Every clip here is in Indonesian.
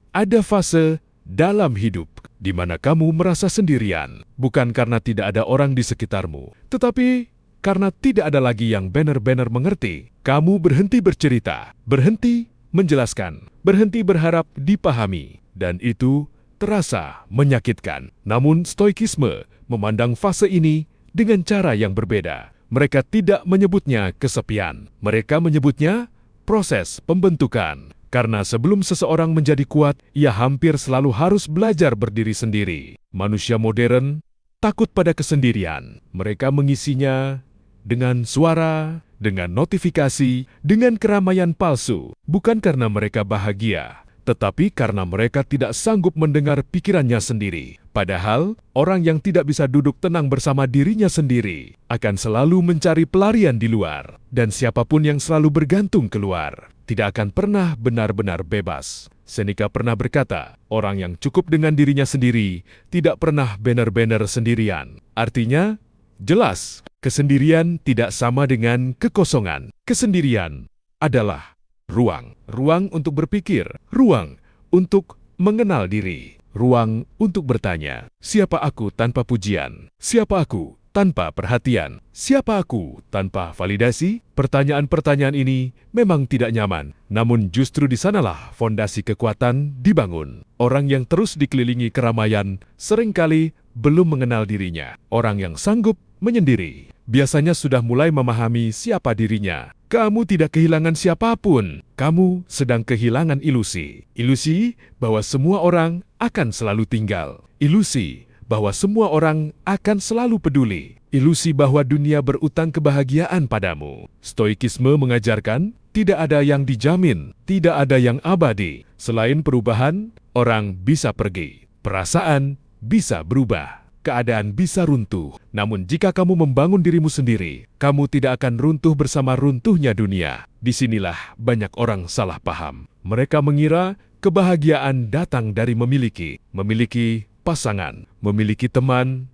Ada fase dalam hidup di mana kamu merasa sendirian, bukan karena tidak ada orang di sekitarmu, tetapi karena tidak ada lagi yang benar-benar mengerti. Kamu berhenti bercerita, berhenti menjelaskan, berhenti berharap dipahami, dan itu terasa menyakitkan. Namun stoikisme memandang fase ini dengan cara yang berbeda. Mereka tidak menyebutnya kesepian, mereka menyebutnya proses pembentukan. Karena sebelum seseorang menjadi kuat, ia hampir selalu harus belajar berdiri sendiri. Manusia modern takut pada kesendirian. Mereka mengisinya dengan suara, dengan notifikasi, dengan keramaian palsu. Bukan karena mereka bahagia, tetapi karena mereka tidak sanggup mendengar pikirannya sendiri. Padahal, orang yang tidak bisa duduk tenang bersama dirinya sendiri akan selalu mencari pelarian di luar. Dan siapapun yang selalu bergantung keluar tidak akan pernah benar-benar bebas. Seneca pernah berkata, orang yang cukup dengan dirinya sendiri tidak pernah benar-benar sendirian. Artinya, jelas, kesendirian tidak sama dengan kekosongan. Kesendirian adalah ruang. Ruang untuk berpikir, ruang untuk mengenal diri, ruang untuk bertanya, siapa aku tanpa pujian? Siapa aku tanpa perhatian? Siapa aku tanpa validasi? Pertanyaan-pertanyaan ini memang tidak nyaman, namun justru di sanalah fondasi kekuatan dibangun. Orang yang terus dikelilingi keramaian seringkali belum mengenal dirinya. Orang yang sanggup menyendiri biasanya sudah mulai memahami siapa dirinya. Kamu tidak kehilangan siapapun. Kamu sedang kehilangan ilusi. Ilusi bahwa semua orang akan selalu tinggal. Ilusi bahwa semua orang akan selalu peduli. Ilusi bahwa dunia berutang kebahagiaan padamu. Stoikisme mengajarkan tidak ada yang dijamin, tidak ada yang abadi. Selain perubahan, orang bisa pergi. Perasaan bisa berubah. Keadaan bisa runtuh. Namun jika kamu membangun dirimu sendiri, kamu tidak akan runtuh bersama runtuhnya dunia. Disinilah banyak orang salah paham. Mereka mengira kebahagiaan datang dari memiliki pasangan, memiliki teman,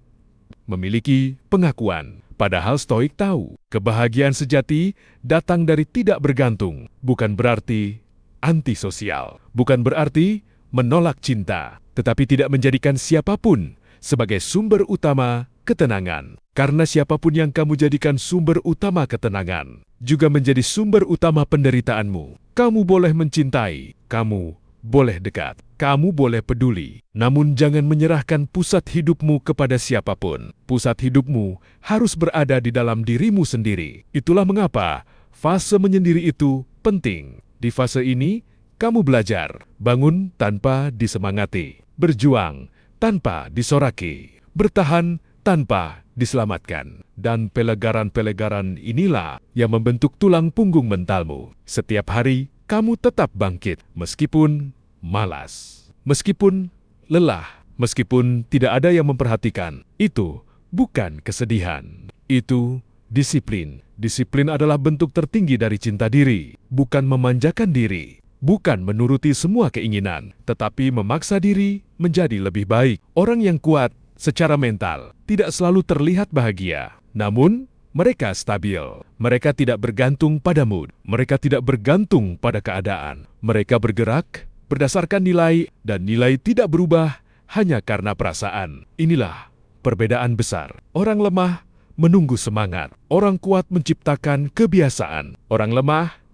memiliki pengakuan. Padahal Stoik tahu, kebahagiaan sejati datang dari tidak bergantung. Bukan berarti antisosial, bukan berarti menolak cinta, tetapi tidak menjadikan siapapun sebagai sumber utama ketenangan. Karena siapapun yang kamu jadikan sumber utama ketenangan, juga menjadi sumber utama penderitaanmu. Kamu boleh mencintai, kamu boleh dekat, kamu boleh peduli, namun jangan menyerahkan pusat hidupmu kepada siapapun. Pusat hidupmu harus berada di dalam dirimu sendiri. Itulah mengapa fase menyendiri itu penting. Di fase ini, kamu belajar, bangun tanpa disemangati, berjuang tanpa disoraki, bertahan tanpa diselamatkan. Dan pelegaran-pelegaran inilah yang membentuk tulang punggung mentalmu. Setiap hari, kamu tetap bangkit, meskipun malas, meskipun lelah, meskipun tidak ada yang memperhatikan. Itu bukan kesedihan, itu disiplin. Disiplin adalah bentuk tertinggi dari cinta diri, bukan memanjakan diri. Bukan menuruti semua keinginan, tetapi memaksa diri menjadi lebih baik. Orang yang kuat secara mental tidak selalu terlihat bahagia, namun mereka stabil. Mereka tidak bergantung pada mood, mereka tidak bergantung pada keadaan. Mereka bergerak berdasarkan nilai, dan nilai tidak berubah hanya karena perasaan. Inilah perbedaan besar. Orang lemah menunggu semangat, orang kuat menciptakan kebiasaan. Orang lemah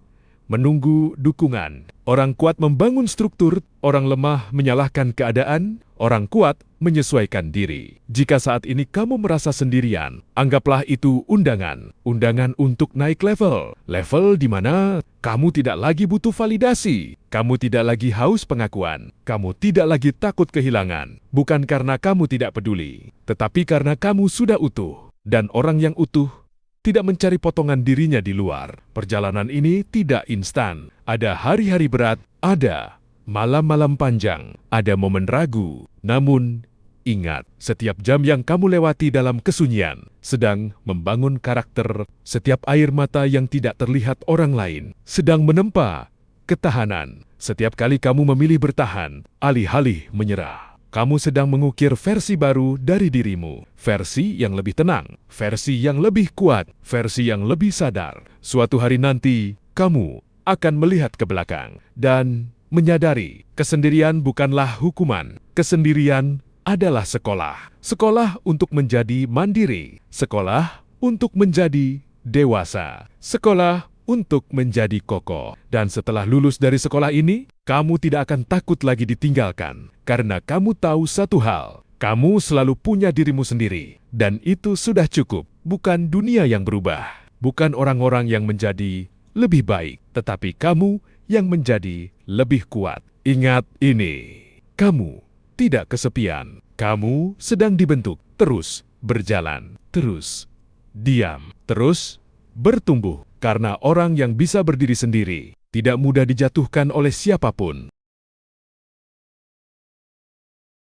menunggu dukungan. Orang kuat membangun struktur, orang lemah menyalahkan keadaan, orang kuat menyesuaikan diri. Jika saat ini kamu merasa sendirian, anggaplah itu undangan. Undangan untuk naik level. Level di mana kamu tidak lagi butuh validasi. Kamu tidak lagi haus pengakuan. Kamu tidak lagi takut kehilangan. Bukan karena kamu tidak peduli, tetapi karena kamu sudah utuh. Dan orang yang utuh tidak mencari potongan dirinya di luar. Perjalanan ini tidak instan. Ada hari-hari berat, ada malam-malam panjang, ada momen ragu. Namun, ingat, setiap jam yang kamu lewati dalam kesunyian sedang membangun karakter. Setiap air mata yang tidak terlihat orang lain sedang menempa ketahanan. Setiap kali kamu memilih bertahan, alih-alih menyerah, kamu sedang mengukir versi baru dari dirimu. Versi yang lebih tenang, versi yang lebih kuat, versi yang lebih sadar. Suatu hari nanti, kamu akan melihat ke belakang dan menyadari kesendirian bukanlah hukuman. Kesendirian adalah sekolah. Sekolah untuk menjadi mandiri. Sekolah untuk menjadi dewasa. Sekolah untuk menjadi kokoh. Dan setelah lulus dari sekolah ini, kamu tidak akan takut lagi ditinggalkan. Karena kamu tahu satu hal, kamu selalu punya dirimu sendiri. Dan itu sudah cukup. Bukan dunia yang berubah. Bukan orang-orang yang menjadi lebih baik, tetapi kamu yang menjadi lebih kuat. Ingat ini, kamu tidak kesepian. Kamu sedang dibentuk, terus berjalan, terus diam, terus bertumbuh. Karena orang yang bisa berdiri sendiri tidak mudah dijatuhkan oleh siapapun.